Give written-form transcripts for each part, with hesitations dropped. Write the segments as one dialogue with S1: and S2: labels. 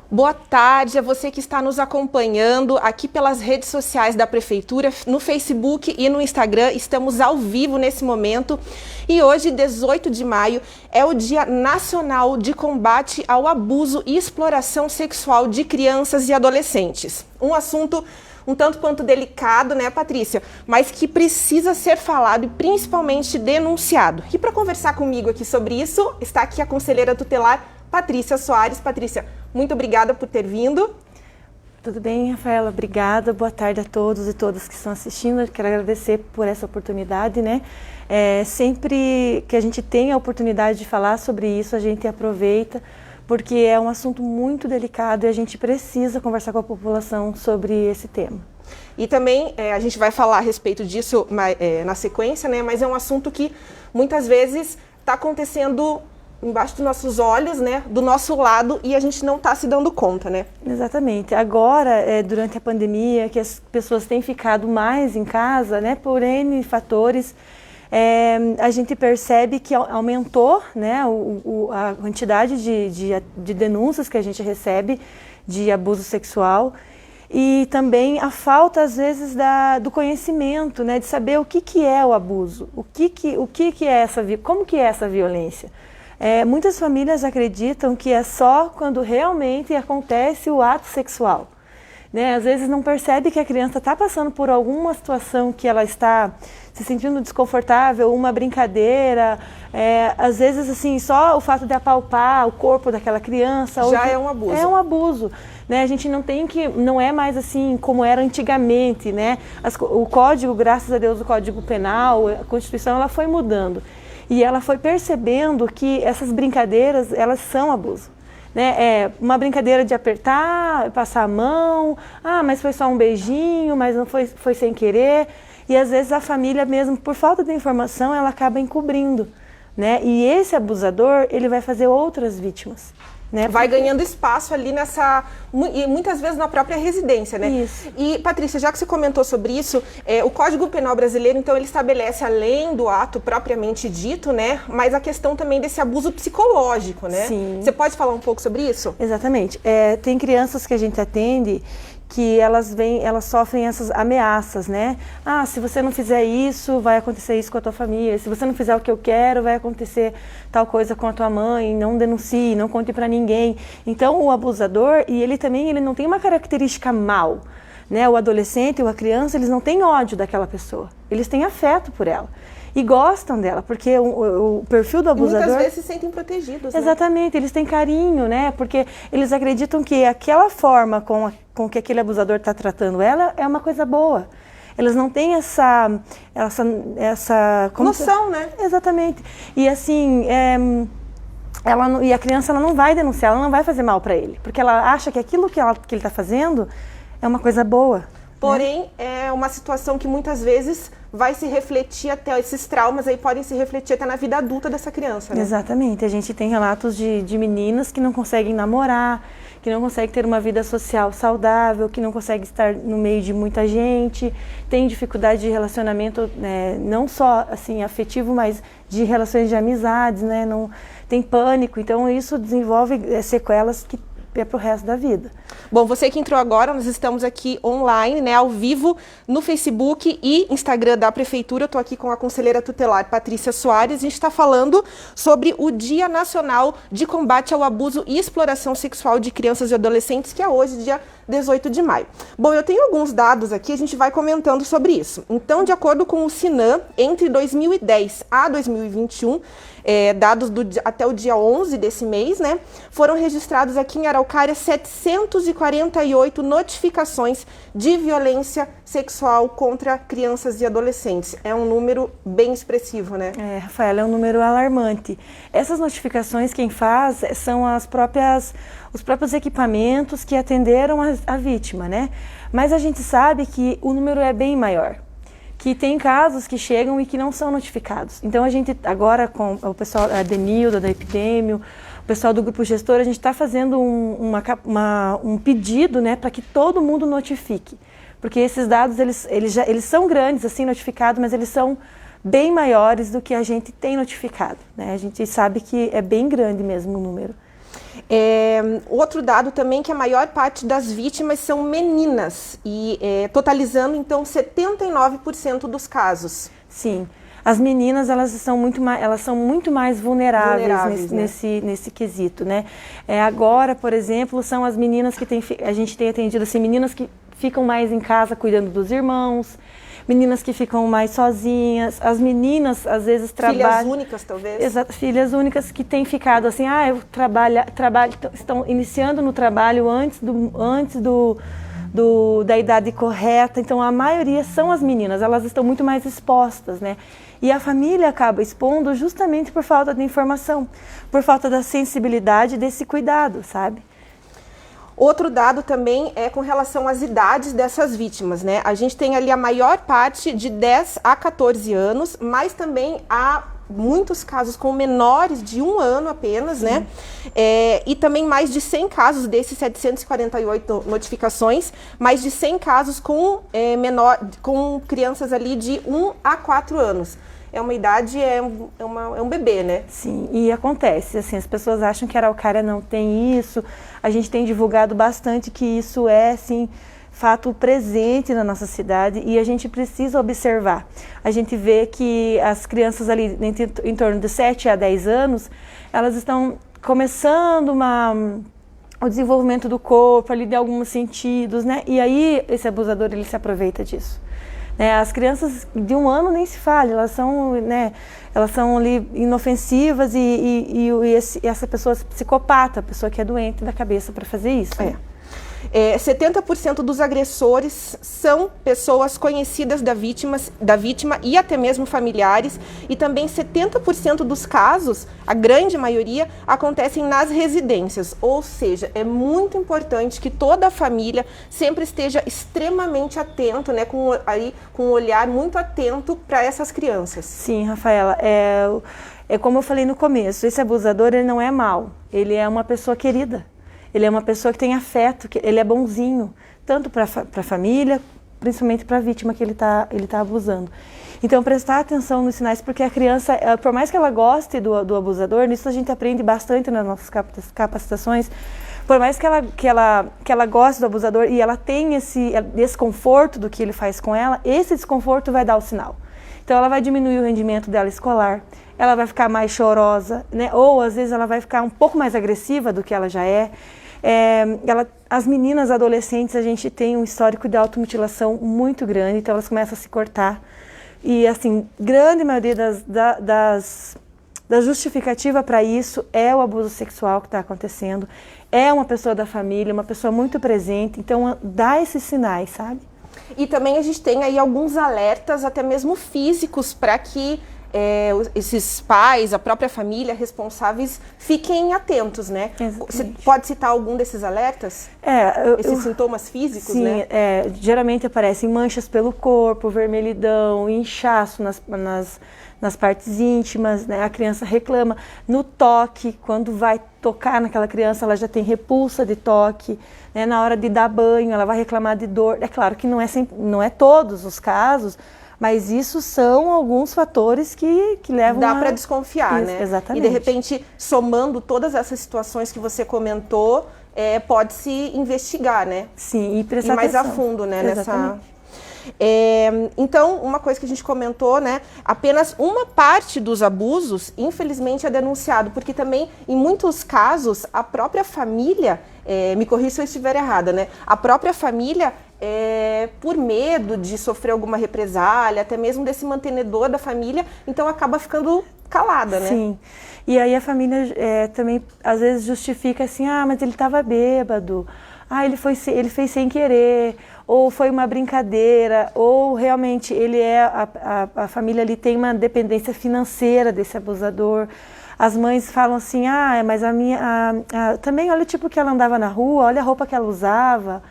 S1: Boa tarde a você que está nos acompanhando aqui pelas redes sociais da Prefeitura, no Facebook e no Instagram. Estamos ao vivo nesse momento e hoje, 18 de maio, é o Dia Nacional de Combate ao Abuso e Exploração Sexual de Crianças e Adolescentes. Um assunto um tanto quanto delicado, né, Patrícia? Mas que precisa ser falado e principalmente denunciado. E para conversar comigo aqui sobre isso, está aqui a conselheira tutelar Patrícia Soares. Patrícia, muito obrigada por ter vindo.
S2: Tudo bem, Rafaela? Obrigada. Boa tarde a todos e todas que estão assistindo. Eu quero agradecer por essa oportunidade, né? Sempre que a gente tem a oportunidade de falar sobre isso, a gente aproveita, porque é um assunto muito delicado e a gente precisa conversar com a população sobre esse tema.
S1: E também a gente vai falar a respeito disso na sequência, né? Mas é um assunto que muitas vezes está acontecendo embaixo dos nossos olhos, né? Do nosso lado, e a gente não está se dando conta, né?
S2: Exatamente. Agora, durante a pandemia, que as pessoas têm ficado mais em casa, né? Por N fatores, a gente percebe que aumentou, né, a quantidade de denúncias que a gente recebe de abuso sexual e também a falta, às vezes, do conhecimento, né, de saber o que é o abuso, como que é essa violência. Muitas famílias acreditam que é só quando realmente acontece o ato sexual. Né? Às vezes não percebe que a criança está passando por alguma situação que ela está se sentindo desconfortável, uma brincadeira, às vezes assim, só o fato de apalpar o corpo daquela criança
S1: já é um abuso.
S2: É um abuso, né? A gente não é mais assim como era antigamente, né? O código, graças a Deus, o Código Penal, a Constituição, ela foi mudando e ela foi percebendo que essas brincadeiras, elas são abuso. Né? Uma brincadeira de apertar, passar a mão, mas foi só um beijinho, mas não foi sem querer. E às vezes a família mesmo, por falta de informação, ela acaba encobrindo. Né? E esse abusador, ele vai fazer outras vítimas. Né?
S1: Vai ganhando espaço ali e muitas vezes na própria residência, né?
S2: Isso.
S1: E, Patrícia, já que você comentou sobre isso, o Código Penal brasileiro, então, ele estabelece, além do ato propriamente dito, né? Mas a questão também desse abuso psicológico, né?
S2: Sim.
S1: Você pode falar um pouco sobre isso?
S2: Exatamente. Tem crianças que a gente atende que elas sofrem essas ameaças, né? Se você não fizer isso, vai acontecer isso com a tua família. Se você não fizer o que eu quero, vai acontecer tal coisa com a tua mãe. Não denuncie, não conte para ninguém. Então, o abusador, ele não tem uma característica mal, né? O adolescente ou a criança, eles não têm ódio daquela pessoa. Eles têm afeto por ela. E gostam dela, porque o perfil do abusador...
S1: E muitas vezes se sentem protegidos, né?
S2: Exatamente, eles têm carinho, né? Porque eles acreditam que aquela forma com que aquele abusador está tratando ela é uma coisa boa. Eles não têm essa
S1: noção, né?
S2: Exatamente. E assim, e a criança ela não vai denunciar, ela não vai fazer mal para ele, porque ela acha que aquilo que ele está fazendo é uma coisa boa.
S1: Porém, é uma situação que muitas vezes vai se refletir até, esses traumas aí podem se refletir até na vida adulta dessa criança, né?
S2: Exatamente. A gente tem relatos de meninas que não conseguem namorar, que não conseguem ter uma vida social saudável, que não conseguem estar no meio de muita gente, tem dificuldade de relacionamento, né, não só assim, afetivo, mas de relações de amizades, né? Não, tem pânico, então isso desenvolve sequelas que é para o resto da vida.
S1: Bom, você que entrou agora, nós estamos aqui online, né, ao vivo, no Facebook e Instagram da Prefeitura. Eu estou aqui com a conselheira tutelar Patrícia Soares. A gente está falando sobre o Dia Nacional de Combate ao Abuso e Exploração Sexual de Crianças e Adolescentes, que é hoje, dia 18 de maio. Bom, eu tenho alguns dados aqui, a gente vai comentando sobre isso. Então, de acordo com o Sinam, entre 2010 a 2021, dados até o dia 11 desse mês, né, foram registrados aqui em Araucária 748 notificações de violência sexual contra crianças e adolescentes. É um número bem expressivo, né?
S2: Rafaela, é um número alarmante. Essas notificações quem faz são os próprios equipamentos que atenderam a vítima, né? Mas a gente sabe que o número é bem maior, que tem casos que chegam e que não são notificados. Então a gente agora com o pessoal, a Denilda da Epidêmio, o pessoal do Grupo Gestor, a gente está fazendo um pedido, né, para que todo mundo notifique. Porque esses dados, eles são grandes, assim, notificados, mas eles são bem maiores do que a gente tem notificado, né? A gente sabe que é bem grande mesmo o número.
S1: Outro dado também que a maior parte das vítimas são meninas, e totalizando então 79% dos casos.
S2: Sim. As meninas, elas são muito mais vulneráveis nesse quesito, né? Agora, por exemplo, são as meninas que a gente tem atendido, assim, meninas que ficam mais em casa cuidando dos irmãos, meninas que ficam mais sozinhas, as meninas às vezes trabalham...
S1: Filhas únicas, talvez?
S2: Exato, filhas únicas que têm ficado assim, eu trabalho, estão iniciando no trabalho antes da idade correta, então a maioria são as meninas, elas estão muito mais expostas, né? E a família acaba expondo justamente por falta de informação, por falta da sensibilidade desse cuidado, sabe?
S1: Outro dado também é com relação às idades dessas vítimas, né? A gente tem ali a maior parte de 10 a 14 anos, mas também há muitos casos com menores de 1 ano apenas, né? E também mais de 100 casos desses 748 notificações, mais de 100 casos com crianças ali de 1 a 4 anos. É uma idade, é um bebê, né?
S2: Sim, e acontece, assim, as pessoas acham que a Araucária não tem isso, a gente tem divulgado bastante que isso é, assim, fato presente na nossa cidade e a gente precisa observar. A gente vê que as crianças ali em torno de 7 a 10 anos, elas estão começando o desenvolvimento do corpo ali de alguns sentidos, né? E aí esse abusador, ele se aproveita disso. As crianças de 1 ano nem se fala, elas são ali inofensivas e essa pessoa é psicopata, a pessoa que é doente da cabeça para fazer isso.
S1: 70% dos agressores são pessoas conhecidas da vítima e até mesmo familiares, e também 70% dos casos, a grande maioria, acontecem nas residências, ou seja, é muito importante que toda a família sempre esteja extremamente atento, né, com um olhar muito atento para essas crianças.
S2: Sim, Rafaela, é como eu falei no começo, esse abusador, ele não é mau, ele é uma pessoa querida. Ele é uma pessoa que tem afeto, ele é bonzinho, tanto para a família, principalmente para a vítima que ele tá abusando. Então, prestar atenção nos sinais, porque a criança, por mais que ela goste do abusador, nisso a gente aprende bastante nas nossas capacitações, por mais que ela goste do abusador e ela tenha esse desconforto do que ele faz com ela, esse desconforto vai dar o sinal. Então, ela vai diminuir o rendimento dela escolar, ela vai ficar mais chorosa, né? Ou às vezes ela vai ficar um pouco mais agressiva do que ela já é. As meninas adolescentes, a gente tem um histórico de automutilação muito grande, então elas começam a se cortar. E assim, grande maioria da justificativa para isso é o abuso sexual que está acontecendo, é uma pessoa da família, uma pessoa muito presente, então dá esses sinais, sabe?
S1: E também a gente tem aí alguns alertas, até mesmo físicos, para que esses pais, a própria família, responsáveis, fiquem atentos, né? Você pode citar algum desses alertas? Esses sintomas físicos,
S2: sim,
S1: né?
S2: Geralmente aparecem manchas pelo corpo, vermelhidão, inchaço nas partes íntimas, né? A criança reclama. No toque, quando vai tocar naquela criança, ela já tem repulsa de toque, né? Na hora de dar banho, ela vai reclamar de dor. É claro que não é todos os casos, mas isso são alguns fatores que levam
S1: Dá para desconfiar, né?
S2: Exatamente.
S1: E de repente, somando todas essas situações que você comentou, pode-se investigar, né?
S2: Sim, e prestar
S1: mais
S2: atenção.
S1: A fundo, né?
S2: Exatamente.
S1: Então, uma coisa que a gente comentou, né? Apenas uma parte dos abusos, infelizmente, é denunciado, porque também, em muitos casos, a própria família, me corrija se eu estiver errada, né? A própria família, por medo de sofrer alguma represália, até mesmo desse mantenedor da família, então acaba ficando calada, né?
S2: Sim. E aí a família também, às vezes, justifica assim, mas ele estava bêbado, ele fez sem querer, ou foi uma brincadeira, ou realmente a família ali tem uma dependência financeira desse abusador. As mães falam assim, mas também olha o tipo que ela andava na rua, olha a roupa que ela usava,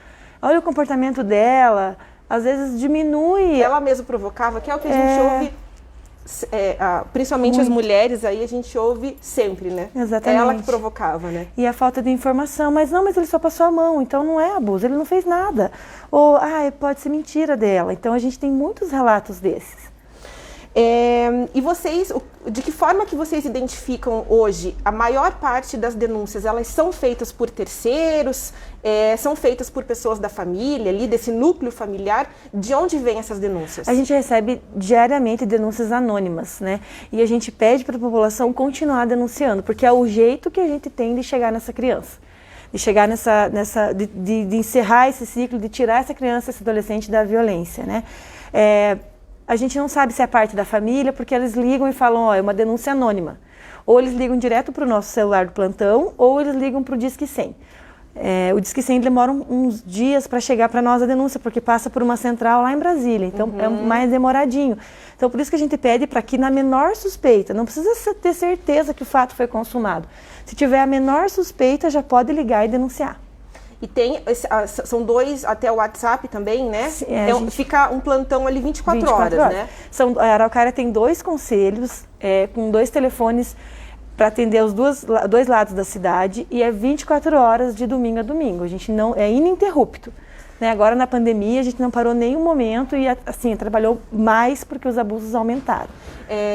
S2: olha o comportamento dela, às vezes diminui.
S1: Ela mesma provocava, que é o que a gente ouve, principalmente muito. As mulheres, aí a gente ouve sempre, né?
S2: Exatamente.
S1: É ela que provocava, né?
S2: E a falta de informação, mas ele só passou a mão, então não é abuso, ele não fez nada. Ou, pode ser mentira dela. Então a gente tem muitos relatos desses.
S1: E vocês, de que forma que vocês identificam hoje a maior parte das denúncias? Elas são feitas por terceiros, são feitas por pessoas da família, ali desse núcleo familiar? De onde vêm essas denúncias?
S2: A gente recebe diariamente denúncias anônimas, né? E a gente pede para a população continuar denunciando, porque é o jeito que a gente tem de chegar nessa criança. De chegar de encerrar esse ciclo, de tirar essa criança, esse adolescente da violência, né? A gente não sabe se é parte da família, porque eles ligam e falam, ó, é uma denúncia anônima. Ou eles ligam direto para o nosso celular do plantão, ou eles ligam para o Disque 100. O Disque 100 demora uns dias para chegar para nós a denúncia, porque passa por uma central lá em Brasília, então é mais demoradinho. Então por isso que a gente pede para que na menor suspeita, não precisa ter certeza que o fato foi consumado. Se tiver a menor suspeita, já pode ligar e denunciar.
S1: E são 2 até o WhatsApp também, né?
S2: Sim,
S1: fica um plantão ali 24 horas, né?
S2: A Araucária tem 2 conselhos, com 2 telefones para atender os dois lados da cidade, e é 24 horas de domingo a domingo. A gente não é ininterrupto. Né? Agora na pandemia a gente não parou nenhum momento e assim trabalhou mais porque os abusos aumentaram.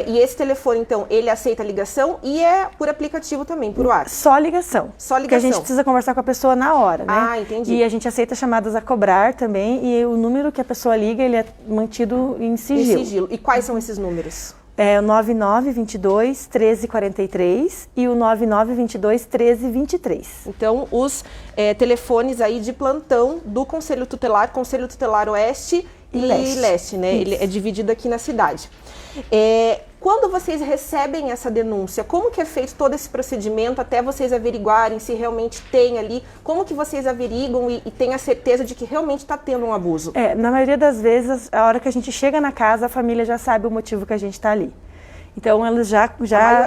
S1: E esse telefone, então, ele aceita ligação e é por aplicativo também, por WhatsApp?
S2: Só ligação.
S1: Só ligação.
S2: Porque a gente precisa conversar com a pessoa na hora, né?
S1: Ah, entendi.
S2: E a gente aceita chamadas a cobrar também, e o número que a pessoa liga, ele é mantido em sigilo.
S1: Em sigilo. E quais são esses números?
S2: É o 9922 1343 e o 9922 1323.
S1: Então, os telefones aí de plantão do Conselho Tutelar Oeste e Leste, né?
S2: Isso.
S1: Ele é dividido aqui na cidade. Quando vocês recebem essa denúncia, como que é feito todo esse procedimento até vocês averiguarem se realmente tem ali? Como que vocês averiguam e têm a certeza de que realmente está tendo um abuso?
S2: Na maioria das vezes, a hora que a gente chega na casa, a família já sabe o motivo que a gente está ali. Então, elas já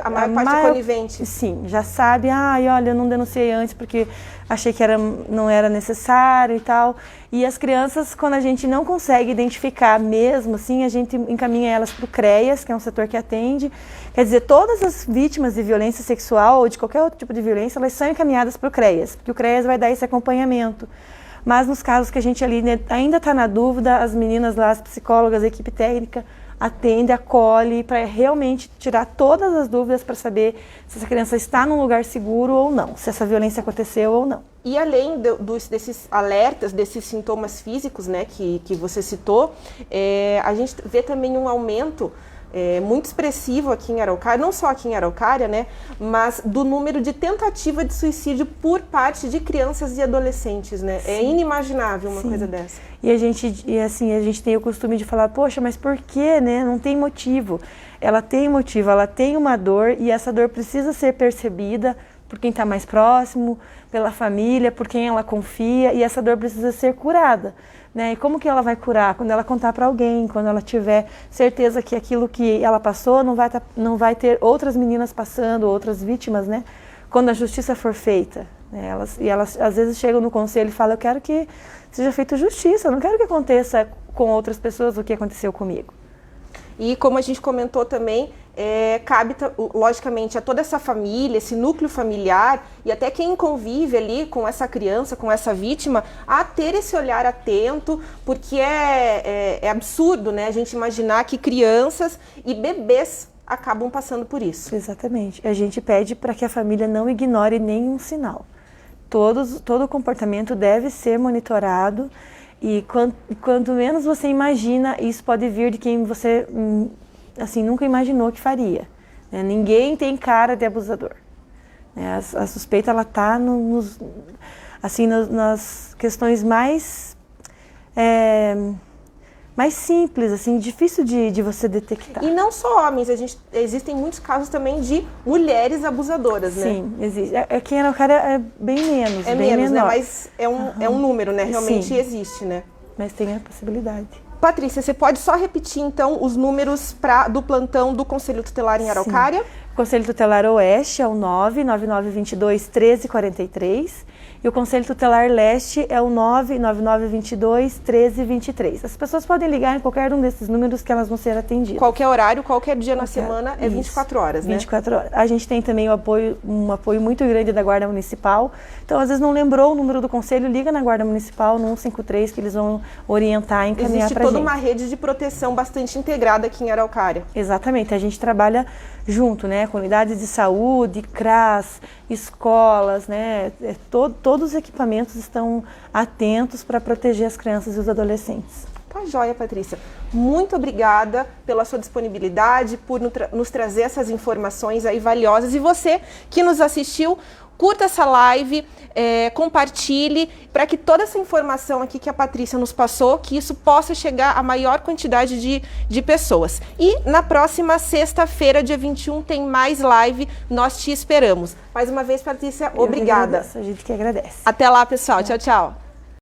S1: a maior parte é conivente.
S2: Sim, já sabe, olha, eu não denunciei antes porque achei que não era necessário e tal. E as crianças, quando a gente não consegue identificar mesmo, assim, a gente encaminha elas para o CREAS, que é um setor que atende. Quer dizer, todas as vítimas de violência sexual ou de qualquer outro tipo de violência, elas são encaminhadas para o CREAS, porque o CREAS vai dar esse acompanhamento. Mas nos casos que a gente ali ainda está na dúvida, as meninas lá, as psicólogas, a equipe técnica, atende, acolhe, para realmente tirar todas as dúvidas para saber se essa criança está num lugar seguro ou não, se essa violência aconteceu ou não.
S1: E além desses alertas, desses sintomas físicos, né, que você citou, a gente vê também um aumento muito expressivo aqui em Araucária, não só aqui em Araucária, né, mas do número de tentativa de suicídio por parte de crianças e adolescentes, né? Sim. É inimaginável uma coisa dessa.
S2: E a gente tem o costume de falar, poxa, mas por quê, né? Não tem motivo. Ela tem motivo, ela tem uma dor e essa dor precisa ser percebida por quem está mais próximo, pela família, por quem ela confia, e essa dor precisa ser curada. Né? E como que ela vai curar? Quando ela contar para alguém, quando ela tiver certeza que aquilo que ela passou não vai ter outras meninas passando, outras vítimas, né? Quando a justiça for feita. Né? Elas às vezes chegam no conselho e falam, eu quero que seja feita justiça, eu não quero que aconteça com outras pessoas o que aconteceu comigo.
S1: E como a gente comentou também, cabe, logicamente, a toda essa família, esse núcleo familiar e até quem convive ali com essa criança, com essa vítima, a ter esse olhar atento, porque é absurdo, né, a gente imaginar que crianças e bebês acabam passando por isso.
S2: Exatamente. A gente pede para que a família não ignore nenhum sinal. Todo o comportamento deve ser monitorado e quanto menos você imagina, isso pode vir de quem você assim, nunca imaginou que faria. Né? Ninguém tem cara de abusador. Né? A suspeita está nas questões mais simples, assim, difícil de você detectar.
S1: E não só homens, existem muitos casos também de mulheres abusadoras, né?
S2: Sim, existe. Aqui em Araucária é bem menos,
S1: bem
S2: menos,
S1: menor. Né? Mas é um número, né? Realmente
S2: Sim.
S1: existe, né?
S2: Mas tem a possibilidade.
S1: Patrícia, você pode só repetir, então, os números do plantão do Conselho Tutelar em Araucária?
S2: Sim. O Conselho Tutelar Oeste é o 99922-1343 e o Conselho Tutelar Leste é o 99922-1323. As pessoas podem ligar em qualquer um desses números que elas vão ser atendidas.
S1: Qualquer horário, qualquer dia na semana, é 24 horas, né?
S2: 24 horas. A gente tem também um apoio muito grande da Guarda Municipal. Então, às vezes não lembrou o número do Conselho, liga na Guarda Municipal no 153 que eles vão orientar e encaminhar para a gente.
S1: Existe toda uma rede de proteção bastante integrada aqui em Araucária.
S2: Exatamente, a gente trabalha junto, né, com unidades de saúde, CRAS, escolas, né, todos os equipamentos estão atentos para proteger as crianças e os adolescentes.
S1: Tá joia, Patrícia. Muito obrigada pela sua disponibilidade, por nos trazer essas informações aí valiosas. E você que nos assistiu, curta essa live, compartilhe, para que toda essa informação aqui que a Patrícia nos passou, que isso possa chegar à maior quantidade de pessoas. E na próxima sexta-feira, dia 21, tem mais live, nós te esperamos. Mais uma vez, Patrícia, obrigada.
S2: A gente que agradece.
S1: Até lá, pessoal. Tchau, tchau.